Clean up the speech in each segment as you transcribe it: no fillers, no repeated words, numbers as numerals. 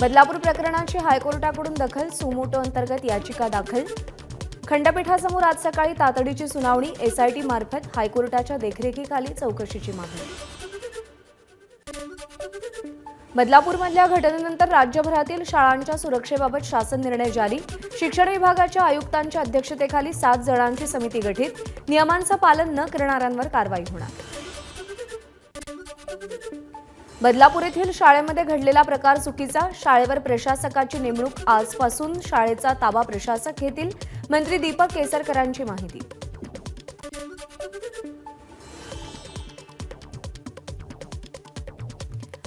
बदलापूर प्रकरणाची हायकोर्टाकडून दखल, सुमोटो अंतर्गत याचिका दाखल। खंडपीठासमोर आज सकाळी तातडीची सुनावणी, एसआयटी मार्फत हायकोर्टाच्या देखरेखीखाली चौकशीची मागणी। बदलापूरमधल्या घटनेनंतर राज्यभरातील शाळांच्या सुरक्षेबाबत शासन निर्णय जारी। शिक्षण विभागाच्या आयुक्तांच्या अध्यक्षतेखाली 7 जणांची समिती गठीत। नियमांचं पालन न करणाऱ्यांवर कारवाई होणार। बदलापूर येथील शाळेमध्ये घडलेला प्रकार चुकीचा, शाळेवर प्रशासकाची नेमणूक, आजपासून शाळेचा ताबा प्रशासक घेतील। मंत्री दीपक केसरकरांची माहिती।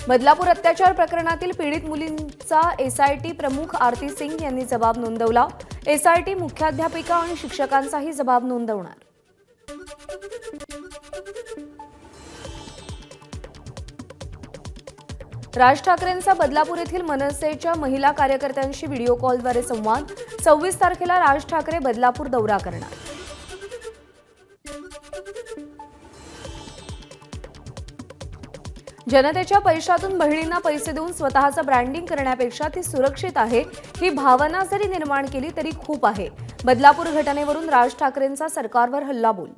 बदलापूर अत्याचार प्रकरणातील पीडित मुलींचा एसआयटी प्रमुख आरती सिंग यांनी जबाब नोंदवला। एसआयटी मुख्याध्यापिका आणि शिक्षकांचाही जबाब नोंदवणार। राज ठाकरेंचा बदलापूर येथील मनसेच्या महिला कार्यकर्त्यांशी व्हिडिओ कॉलद्वारे संवाद। 26 तारखेला राज ठाकरे बदलापूर दौरा करणार। जनतेच्या पैशातून बहिणींना पैसे देऊन स्वतःचं ब्रँडिंग करण्यापेक्षा ती सुरक्षित आहे ही भावना जरी निर्माण केली तरी खूप आहे। बदलापूर घटनेवरून राज ठाकरेंचा सरकारवर हल्लाबोल।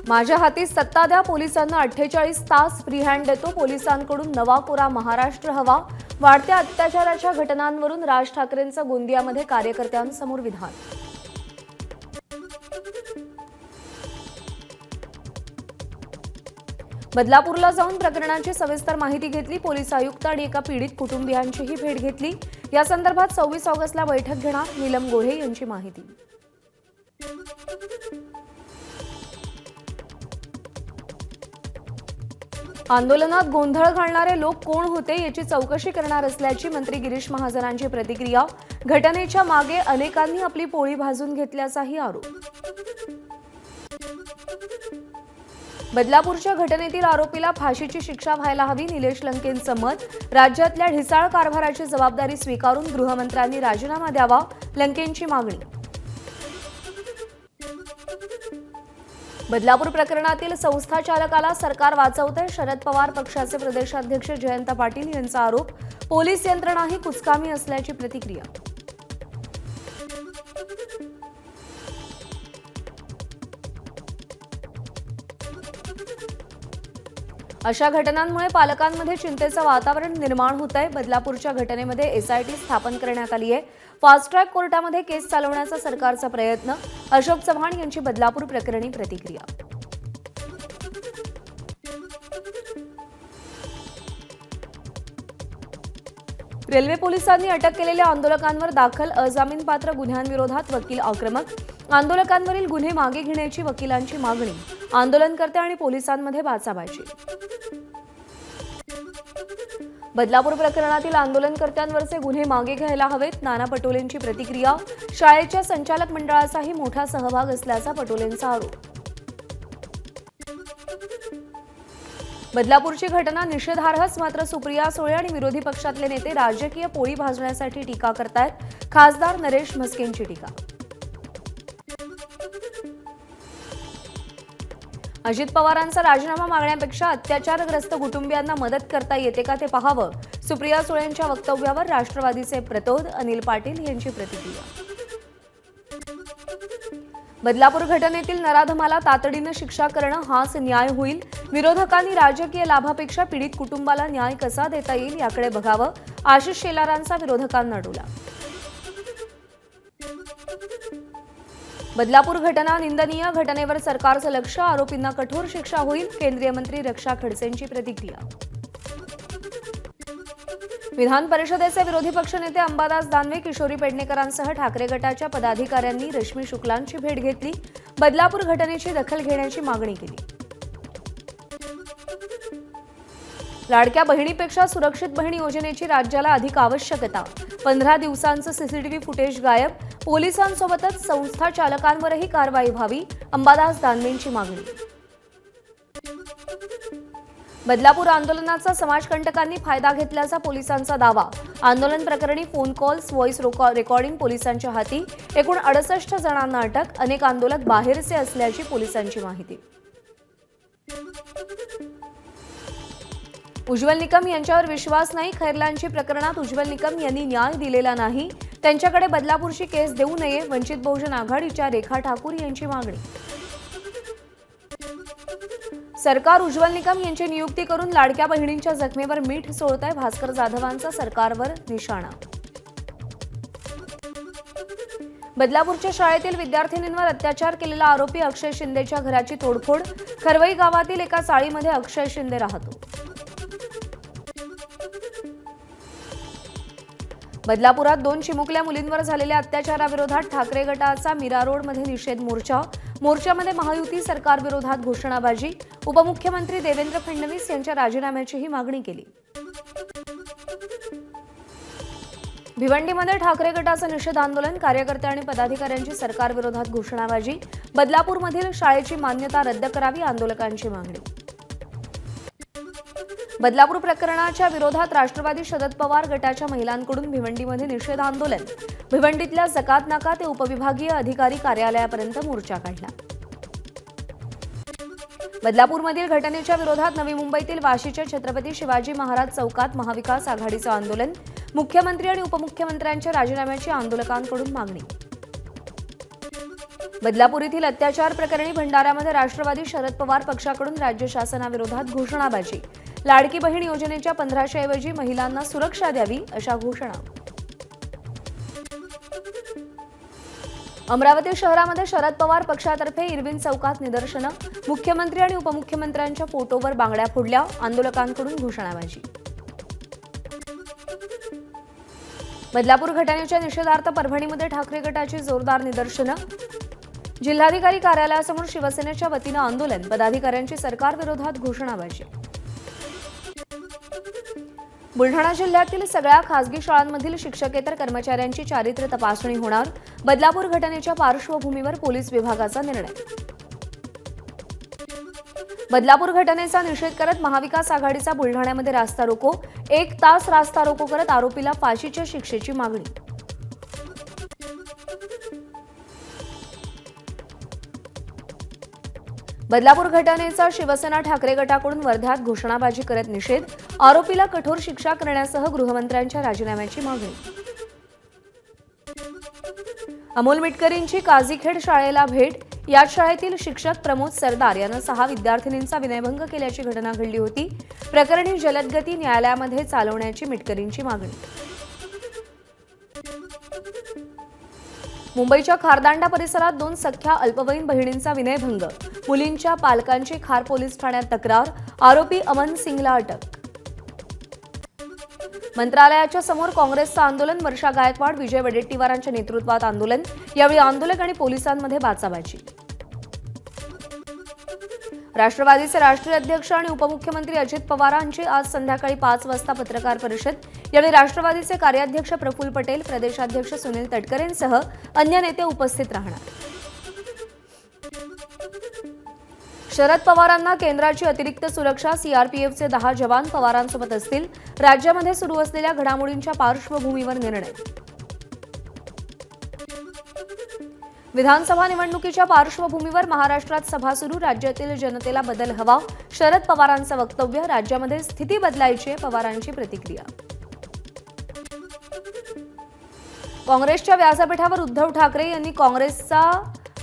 माझ्या हाती सत्ता द्या, पोलिसांना 48 तास फ्री हँड देतो, पोलिसांकडून नवा कोरा महाराष्ट्र हवा। वाढत्या अत्याचाराच्या घटनांवरून राज ठाकरेंचं गोंदियामध्ये कार्यकर्त्यांसमोर विधान। बदलापूरला जाऊन प्रकरणाची सविस्तर माहिती घेतली। पोलीस आयुक्त आणि एका पीडित कुटुंबियांचीही भेट घेतली। या संदर्भात 26 ऑगस्टला बैठक घेणार, नीलम गोऱ्हे यांची माहिती। आंदोलनात गोंधळ घालणारे लोक कोण होते याची चौकशी करणार असल्याची मंत्री गिरीश महाजनांची प्रतिक्रिया। घटनेच्या मागे अनेकांनी आपली पोळी भाजून घेतल्याचाही आरोप। बदलापूरच्या घटनेतील आरोपीला फाशीची शिक्षा व्हायला हवी, निलेश लंकेंचं मत। राज्यातल्या ढिसाळ कारभाराची जबाबदारी स्वीकारून गृहमंत्र्यांनी राजीनामा द्यावा, लंकेंची मागणी। बदलापूर प्रकरणातील संस्था चालकाला सरकार वाचवतंय, शरद पवार पक्षाचे प्रदेशाध्यक्ष जयंत पाटील यांचा आरोप। पोलीस यंत्रणाही कुचकामी असल्याची प्रतिक्रिया। अशा घटनांमुळे पालकांमध्ये चिंतेचं वातावरण निर्माण होत आहे। बदलापूरच्या घटनेमध्ये एसआयटी स्थापन करण्यात आली आहे। फास्ट ट्रॅक कोर्टामध्ये केस चालवण्याचा सरकारचा प्रयत्न। अशोक चव्हाण यांची बदलापूर प्रकरणी प्रतिक्रिया। रेल्वे पोलिसांनी अटक केलेल्या आंदोलकांवर दाखल अजामीनपात्र गुन्ह्यांविरोधात वकील आक्रमक। आंदोलकांवरील गुन्हे मागे घेण्याची वकिलांची मागणी। आंदोलनकर्ते आणि पोलिसांमध्ये बाचाबाची। बदलापूर प्रकरणातील आंदोलनकर्त्यांवरचे गुन्हे मागे घ्यायला हवेत, नाना पटोलेंची प्रतिक्रिया। शाळेच्या संचालक मंडळाचाही मोठा सहभाग असल्याचा पटोलेंचा आरोप। बदलापूरची घटना निषेधार्हच, मात्र सुप्रिया सुळे आणि विरोधी पक्षातले नेते राजकीय पोळी भाजण्यासाठी टीका करतायत। खासदार नरेश म्हस्केंची टीका। अजित पवारांचा राजीनामा मागण्यापेक्षा अत्याचारग्रस्त कुटुंबियांना मदत करता येते का ते पाहावं, सुप्रिया सुळेंच्या वक्तव्यावर राष्ट्रवादीचे प्रतोद अनिल पाटील यांची प्रतिक्रिया। बदलापूर घटनेतील नराधमाला तातडीनं शिक्षा करणं हाच न्याय होईल। विरोधकांनी राजकीय लाभापेक्षा पीडित कुटुंबाला न्याय कसा देता येईल याकडे बघावं, आशिष शेलारांचा विरोधकांना डोला। बदलापूर घटना निंदनीय, घटनेवर सरकारचं लक्ष, आरोपींना कठोर शिक्षा होईल। केंद्रीय मंत्री रक्षा खडसेंची प्रतिक्रिया। विधान परिषदेचे विरोधी पक्षनेते अंबादास दानवे, किशोरी पेडणेकरांसह ठाकरे गटाच्या पदाधिकाऱ्यांनी रश्मी शुक्लांची भेट घेतली। बदलापूर घटनेची दखल घेण्याची मागणी केली। लाडक्या बहिणीपेक्षा सुरक्षित बहीण योजनेची राज्याला अधिक आवश्यकता। 15 दिवसांचं सीसीटीव्ही फुटेज गायब। पोलिसांसोबतच संस्था चालकांवरही कारवाई व्हावी, अंबादास दानवेंची मागणी। बदलापूर आंदोलनाचा समाजकंटकांनी फायदा घेतल्याचा पोलिसांचा दावा। आंदोलन प्रकरणी फोन कॉल्स, व्हॉइस रेकॉर्डिंग पोलिसांच्या हाती। एकूण 68 जणांना अटक। अनेक आंदोलक बाहेरचे असल्याची पोलिसांची माहिती। उज्ज्वल निकम यांच्यावर विश्वास नाही. खैरलांची प्रकरणात उज्ज्वल निकम यांनी न्याय दिलेला नाही. त्यांच्याकडे बदलापूरची केस देऊ नये. वंचित बहुजन आघाडीच्या रेखा ठाकूर यांची मागणी. सरकार उज्ज्वल निकम यांची नियुक्ती करून लाडक्या बहिणींच्या जखमेवर मीठ सोडत आहे. भास्कर जाधवांचा सरकारवर निशाणा. बदलापूरच्या शाळेतील विद्यार्थिनींवर अत्याचार केलेला आरोपी अक्षय शिंदेच्या घराची तोडफोड. खरवई गावातील एका चाळीमध्ये अक्षय शिंदे राहतो. बदलापुरात 2 चिमुकल्या मुलींवर झालेल्या अत्याचाराविरोधात ठाकरे गटाचा मीरा रोडमध्ये निषेध मोर्चा. मोर्चामध्ये महायुती सरकारविरोधात घोषणाबाजी. उपमुख्यमंत्री देवेंद्र फडणवीस यांच्या राजीनाम्याचीही मागणी केली. भिवंडीमध्ये ठाकरे गटाचं निषेध आंदोलन. कार्यकर्ते आणि पदाधिकाऱ्यांची सरकारविरोधात घोषणाबाजी. बदलापूरमधील शाळेची मान्यता रद्द करावी. आंदोलकांची मागणी. बदलापूर प्रकरणाच्या विरोधात राष्ट्रवादी शरद पवार गटाच्या महिलांकडून भिवंडीमध्ये निषेध आंदोलन. भिवंडीतल्या जकात नाका ते उपविभागीय अधिकारी कार्यालयापर्यंत मोर्चा काढला. बदलापूरमधील घटनेच्या विरोधात नवी मुंबईतील वाशीच्या छत्रपती शिवाजी महाराज चौकात महाविकास आघाडीचं आंदोलन. मुख्यमंत्री आणि उपमुख्यमंत्र्यांच्या राजीनाम्याची आंदोलकांकडून मागणी. बदलापूर येथील अत्याचार प्रकरणी भंडाऱ्यामध्ये राष्ट्रवादी शरद पवार पक्षाकडून राज्य शासनाविरोधात घोषणाबाजी. लाडकी बहीण योजनेच्या 1500 ऐवजी महिलांना सुरक्षा द्यावी अशा घोषणा. अमरावती शहरामध्ये शरद पवार पक्षातर्फे इरविन चौकात निदर्शनं. मुख्यमंत्री आणि उपमुख्यमंत्र्यांच्या फोटोवर बांगड्या फोडल्या. आंदोलकांकडून घोषणाबाजी. बदलापूर घटनेच्या निषेधार्थ परभणीमध्ये ठाकरे गटाची जोरदार निदर्शनं. जिल्हाधिकारी कार्यालयासमोर शिवसेनेच्या वतीनं आंदोलन. पदाधिकाऱ्यांची सरकारविरोधात घोषणाबाजी. बुलढाणा जिल्ह्यातील सगळ्या खासगी शाळांमधील शिक्षकेतर कर्मचाऱ्यांची चारित्र्य तपासणी होणार. बदलापूर घटनेच्या पार्श्वभूमीवर पोलीस विभागाचा निर्णय. बदलापूर घटनेचा निषेध करत महाविकास आघाडीचा बुलढाण्यामध्ये रास्ता रोको. 1 तास रास्ता रोको करत आरोपीला फाशीच्या शिक्षेची मागणी. बदलापूर घटनेचा शिवसेना ठाकरे गटाकडून वर्ध्यात घोषणाबाजी करत निषेध. आरोपीला कठोर शिक्षा करण्यासह गृहमंत्र्यांच्या राजीनाम्याची मागणी. अमोल मिटकरींची काझीखेड शाळेला भेट. याच शाळेतील शिक्षक प्रमोद सरदार यानं 6 विद्यार्थिनींचा विनयभंग केल्याची घटना घडली होती. प्रकरणी जलदगती न्यायालयामध्ये चालवण्याची मिटकरींची मागणी. मुंबईच्या खारदांडा परिसरात 2 सख्ख्या अल्पवयीन बहिणींचा विनयभंग. मुलींच्या पालकांची खार पोलीस ठाण्यात तक्रार. आरोपी अमन सिंगला अटक. मंत्रालयाच्या समोर काँग्रेसचं आंदोलन. वर्षा गायकवाड, विजय वडेट्टीवारांच्या नेतृत्वात आंदोलन. यावेळी आंदोलक आणि पोलिसांमध्ये बाचाबाची. राष्ट्रवादीचे राष्ट्रीय अध्यक्ष आणि उपमुख्यमंत्री अजित पवारांची आज संध्याकाळी 5 वाजता पत्रकार परिषद. यावेळी राष्ट्रवादीचे कार्याध्यक्ष प्रफुल्ल पटेल, प्रदेशाध्यक्ष सुनील तटकरेंसह अन्य नेते उपस्थित राहणार. शरद पवारांना केंद्राची अतिरिक्त सुरक्षा. सीआरपीएफचे 10 जवान पवारांसोबत असतील. राज्यामध्ये सुरू असलेल्या घडामोडींच्या पार्श्वभूमीवर निर्णय. विधानसभा निवडणुकीच्या पार्श्वभूमीवर महाराष्ट्रात सभा सुरू. राज्यातील जनतेला बदल हवा. शरद पवारांचं वक्तव्य. राज्यामध्ये स्थिती बदलायची, पवारांची प्रतिक्रिया. काँग्रेसच्या व्यासपीठावर उद्धव ठाकरे यांनी काँग्रेसचा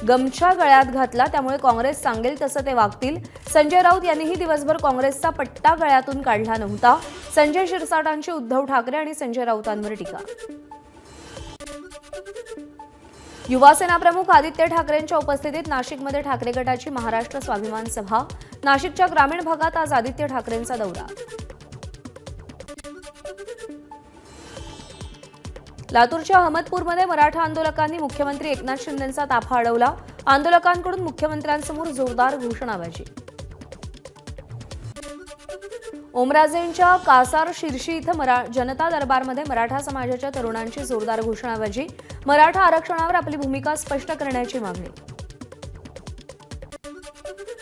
गमछा गळ्यात घातला. त्यामुळे काँग्रेस सांगेल तसं ते वागतील. संजय राऊत यांनीही दिवसभर काँग्रेसचा पट्टा गळ्यातून काढला नव्हता. संजय शिरसाटांची उद्धव ठाकरे आणि संजय राऊतांवर टीका. युवासेना प्रमुख आदित्य ठाकरेंच्या उपस्थितीत नाशिकमध्ये ठाकरे गटाची महाराष्ट्र स्वाभिमान सभा. नाशिकच्या ग्रामीण भागात आज आदित्य ठाकरेंचा दौरा. लातूरच्या अहमदपूरमध्ये मराठा आंदोलकांनी मुख्यमंत्री एकनाथ शिंदेंचा ताफा अडवला. आंदोलकांकडून मुख्यमंत्र्यांसमोर जोरदार घोषणाबाजी. ओमराजेंच्या कासार शिर्शी इथं जनता दरबारमध्ये मराठा समाजाच्या तरुणांची जोरदार घोषणाबाजी. मराठा आरक्षणावर आपली भूमिका स्पष्ट करण्याची मागणी.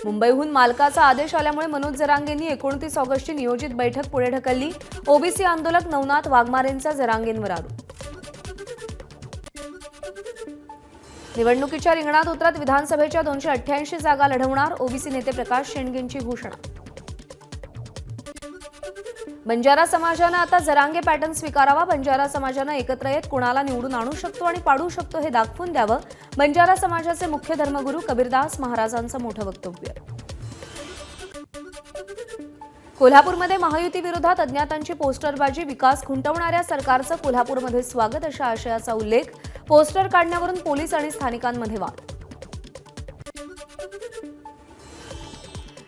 मुंबईहून मालकाचा आदेश आल्यामुळे मनोज जरांगेंनी 29 ऑगस्टची नियोजित बैठक पुढे ढकलली. ओबीसी आंदोलक नवनाथ वाघमारेंचा जरांगेंवर आरोप. निवडणुकीच्या रिंगणात उतरत विधानसभेच्या 288 जागा लढवणार, ओबीसी नेते प्रकाश शेंडेंची घोषणा. बंजारा समाजानं आता जरांगे पॅटर्न स्वीकारावा. बंजारा समाजानं एकत्र येत कुणाला निवडून आणू शकतो आणि पाडू शकतो हे दाखवून द्यावं. बंजारा समाजाचे मुख्य धर्मगुरू कबीरदास महाराजांचं मोठं वक्तव्य. कोल्हापूरमध्ये महायुती विरोधात अज्ञातांची पोस्टरबाजी, विकास खुंटवणाऱ्या सरकारचं कोल्हापूरमध्ये स्वागत अशा आशयाचा उल्लेख. पोस्टर काढण्यावरून पोलीस आणि स्थानिकांमध्ये वाद.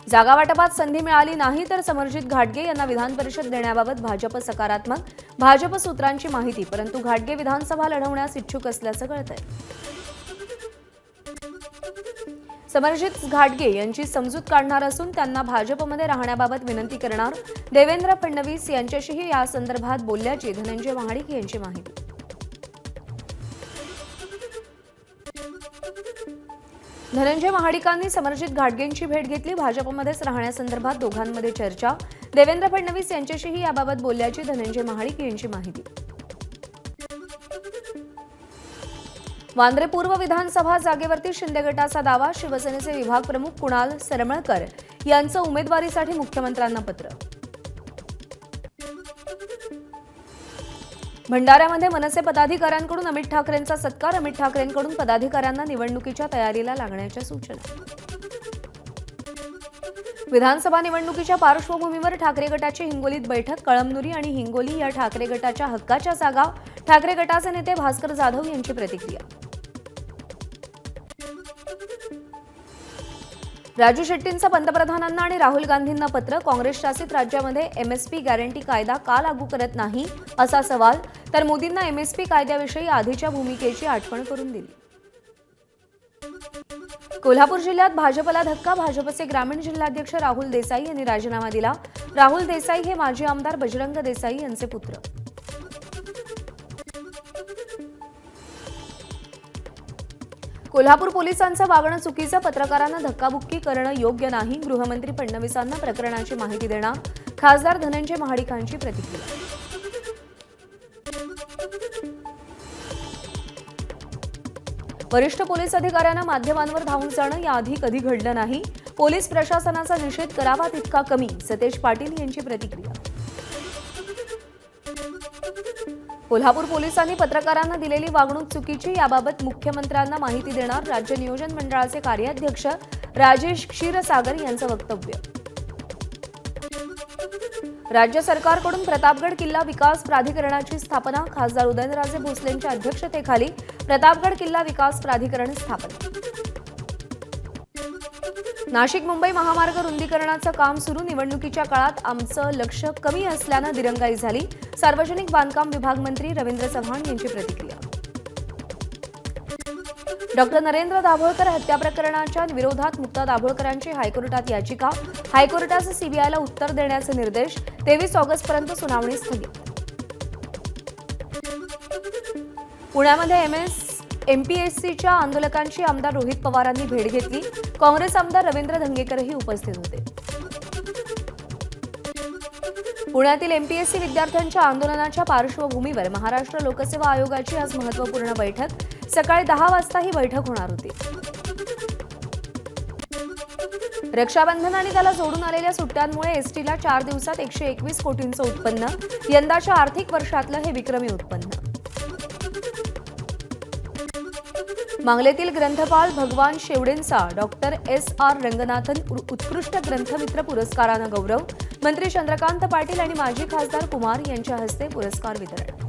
जागा वाटपात संधी मिळाली नाही तर समरजित घाटगे यांना विधान परिषद देण्याबाबत भाजप सकारात्मक. भाजप सूत्रांची माहिती, परंतु घाटगे विधानसभा लढवण्यास इच्छुक असल्याचं कळतंय. समरजित घाटगे यांची समजूत काढणार असून त्यांना भाजपमध्ये राहण्याबाबत विनंती करणार. देवेंद्र फडणवीस यांच्याशीही या संदर्भात बोलल्याची धनंजय महाडिक यांची माहिती. धनंजय महाडिकांनी समरजित घाटगेंची भेट घेतली. भाजपमध्येच राहण्यासंदर्भात दोघांमध्ये चर्चा. देवेंद्र फडणवीस यांच्याशीही याबाबत बोलल्याची धनंजय महाडिक यांची माहिती. वांद्रे पूर्व विधानसभा जागेवरती शिंदे गटाचा दावा. शिवसेनेचे विभाग प्रमुख कुणाल सरमळकर यांचं उमेदवारीसाठी मुख्यमंत्र्यांना पत्र. भंडाऱ्यामध्ये मनसे पदाधिकाऱ्यांकडून अमित ठाकरेंचा सत्कार. अमित ठाकरेंकडून पदाधिकाऱ्यांना निवडणुकीच्या तयारीला लागण्याच्या सूचना. विधानसभा निवडणुकीच्या पार्श्वभूमीवर ठाकरे गटाची हिंगोलीत बैठक. कळमनुरी आणि हिंगोली या ठाकरे गटाच्या हक्काच्या जागा. ठाकरे गटाचे नेते भास्कर जाधव यांची प्रतिक्रिया. राजू शेट्टींचं पंतप्रधानांना आणि राहुल गांधींना पत्र. काँग्रेस शासित राज्यामध्ये एमएसपी गॅरंटी कायदा का लागू करत नाही असा सवाल. तर मोदींना एमएसपी कायद्याविषयी आधीच्या भूमिकेची आठवण करून दिली. कोल्हापूर जिल्ह्यात भाजपला धक्का. भाजपचे ग्रामीण जिल्हाध्यक्ष राहुल देसाई यांनी राजीनामा दिला. राहुल देसाई हे माजी आमदार बजरंग देसाई यांचे पुत्र. कोल्हापूर पोलिसांचं वागणं चुकीचं. पत्रकारांना धक्काबुक्की करणं योग्य नाही. गृहमंत्री फडणवीसांना प्रकरणाची माहिती देणार. खासदार धनंजय महाडिकांची प्रतिक्रिया. वरिष्ठ पोलीस अधिकाऱ्यांना माध्यमांवर धावून जाणं याआधी कधी घडलं नाही. पोलीस प्रशासनाचा निषेध करावा तितका कमी. सतेज पाटील यांची प्रतिक्रिया. कोल्हापूर पोलिसांनी पत्रकारांना दिलेली वागणूक चुकीची. याबाबत मुख्यमंत्र्यांना माहिती देणार. राज्य नियोजन मंडळाचे कार्याध्यक्ष राजेश क्षीरसागर यांचं वक्तव्य. राज्य सरकारकडून प्रतापगड किल्ला विकास प्राधिकरणाची स्थापना. खासदार उदयनराजे भोसलेंच्या अध्यक्षतेखाली प्रतापगड किल्ला विकास प्राधिकरण स्थापना. नाशिक मुंबई महामार्ग रुंदीकरणाचं काम सुरू. निवडणुकीच्या काळात आमचं लक्ष कमी असल्यानं दिरंगाई झाली. सार्वजनिक बांधकाम विभाग मंत्री रवींद्र चव्हाण यांची प्रतिक्रिया. डॉक्टर नरेंद्र दाभोळकर हत्या प्रकरणाच्या विरोधात मुक्ता दाभोळकरांची हायकोर्टात याचिका. हायकोर्टाचे सीबीआयला उत्तर देण्याचे निर्देश. 23 ऑगस्टपर्यंत सुनावणी स्थगित. पुण्यामध्ये एमपीएससीच्या आंदोलकांची आमदार रोहित पवारांनी भेट घेतली. काँग्रेस आमदार रवींद्र धंगेकरही उपस्थित होते. पुण्यातील एमपीएससी विद्यार्थ्यांच्या आंदोलनाच्या पार्श्वभूमीवर महाराष्ट्र लोकसेवा आयोगाची आज महत्त्वपूर्ण बैठक. सकाळी 10 वाजता ही बैठक होणार होती. रक्षाबंधन आणि त्याला जोडून आलेल्या सुट्ट्यांमुळे एसटीला 4 दिवसात 121 कोटींचं उत्पन्न. यंदाच्या आर्थिक वर्षातलं हे विक्रमी उत्पन्न. मांगलेतील ग्रंथपाल भगवान शेवडेंचा डॉक्टर SR रंगनाथन उत्कृष्ट ग्रंथमित्र पुरस्कारानं गौरव. मंत्री चंद्रकांत पाटील आणि माजी खासदार कुमार यांच्या हस्ते पुरस्कार वितरण.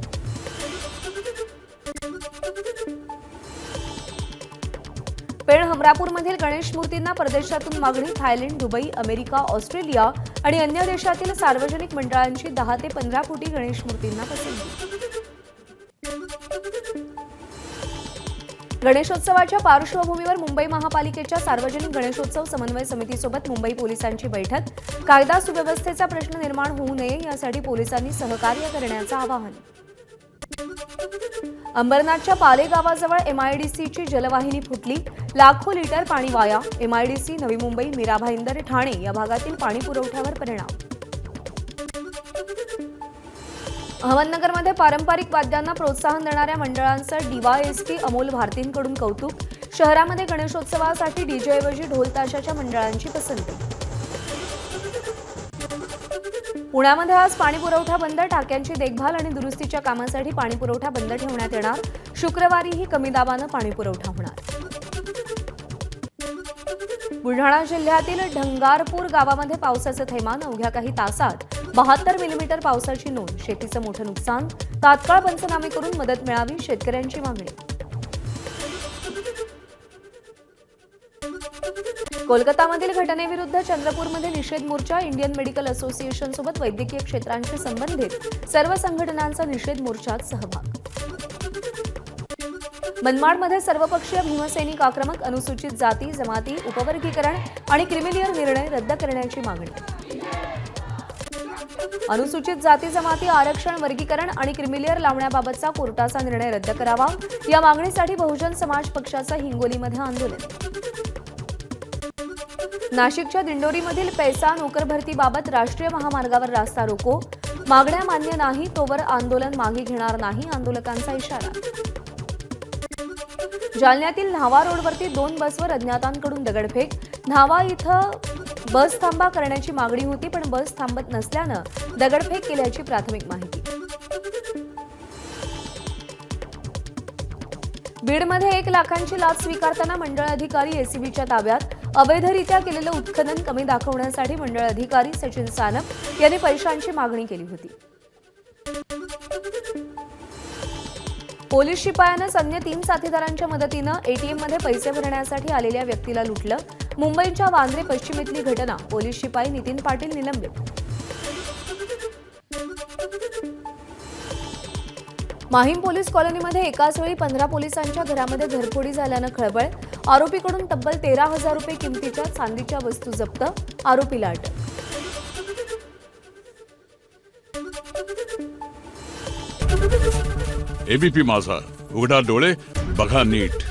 पेण हमरापूरमधील गणेश मूर्तींना परदेशातून मागणी. थायलंड, दुबई, अमेरिका, ऑस्ट्रेलिया आणि अन्य देशातील सार्वजनिक मंडळांची 10 ते 15 कोटी गणेश मूर्तींना पसंती. गणेशोत्सवाच्या पार्श्वभूमीवर मुंबई महापालिकेच्या सार्वजनिक गणेशोत्सव समन्वय समितीसोबत मुंबई पोलिसांची बैठक. कायदा सुव्यवस्थेचा प्रश्न निर्माण होऊ नये यासाठी पोलिसांनी सहकार्य करण्याचं आवाहन. अंबरनाथच्या पाले गावाजवळ एमआयडीसीची जलवाहिनी फुटली. लाखो लिटर पाणी वाया. एमआयडीसी, नवी मुंबई, मीरा भाईंदर, ठाणे या भागातील पाणी पुरवठ्यावर परिणाम. अहमदनगरमध्ये पारंपरिक वाद्यांना प्रोत्साहन देणाऱ्या मंडळांचं डीवायएसपी अमोल भारतींकडून कौतुक. शहरामध्ये गणेशोत्सवासाठी डीजेऐवजी ढोल ताशाच्या मंडळांची पसंती. पुण्यामध्ये आज पाणीपुरवठा बंद. टाक्यांची देखभाल आणि दुरुस्तीच्या कामासाठी पाणीपुरवठा बंद ठेवण्यात येणार. शुक्रवारीही कमी दाबानं पाणीपुरवठा होणार. बुलढाणा जिल्ह्यातील ढंगारपूर गावामध्ये पावसाचं थैमान. अवघ्या काही तासात 72 मिलीमीटर पावसाची नोंद. शेतीचं मोठं नुकसान. तात्काळ पंचनामे करून मदत मिळावी, शेतकऱ्यांची मागणी. कोलकातामधील घटनेविरुद्ध चंद्रपूरमध्ये निषेध मोर्चा. इंडियन मेडिकल असोसिएशन सोबत वैद्यकीय क्षेत्रांशी संबंधित सर्व संघटनांचा निषेध मोर्चात सहभाग. मनमाडमध्ये सर्वपक्षीय भीमसैनिक आक्रमक. अनुसूचित जाती जमाती उपवर्गीकरण आणि क्रिमिलियर निर्णय रद्द करण्याची मागणी. अनुसूचित जाती जमाती आरक्षण वर्गीकरण आणि क्रिमिलियर लावण्याबाबतचा कोर्टाचा निर्णय रद्द करावा, या मागणीसाठी बहुजन समाज पक्षाचं हिंगोलीमध्ये आंदोलन. नाशिकच्या दिंडोरीमधील पैसा नोकर भरतीबाबत राष्ट्रीय महामार्गावर रास्ता रोको. मागण्या मान्य नाही तोवर आंदोलन मागे घेणार नाही, आंदोलकांचा इशारा. जालन्यातील न्हावा रोडवरती 2 बसवर अज्ञातांकडून दगडफेक. न्हावा इथं बस थांबा करण्याची मागणी होती, पण बस थांबत नसल्यानं दगडफेक केल्याची प्राथमिक माहिती. बीडमध्ये 1 लाखांची लाच स्वीकारताना मंडळ अधिकारी एसीबीच्या ताब्यात. अवैधरित्या केलेलं उत्खनन कमी दाखवण्यासाठी मंडळ अधिकारी सचिन सानप यांनी पैशांची मागणी केली होती. पोलीस शिपायानं अन्य 3 साथीदारांच्या मदतीनं एटीएममध्ये पैसे भरण्यासाठी आलेल्या व्यक्तीला लुटलं. मुंबईच्या वांद्रे पश्चिमेतली घटना. पोलीस शिपाई नितीन पाटील निलंबित. माहीम पोलीस कॉलनीमध्ये एकाच वेळी 15 पोलिसांच्या घरामध्ये घरफोडी झाल्यानं खळबळ. आरोपीकडून तब्बल 13,000 रुपये किमतीच्या चांदीच्या वस्तू जप्त. आरोपीला अटक. एबीपी माझा, उघडा डोळे बघा नीट.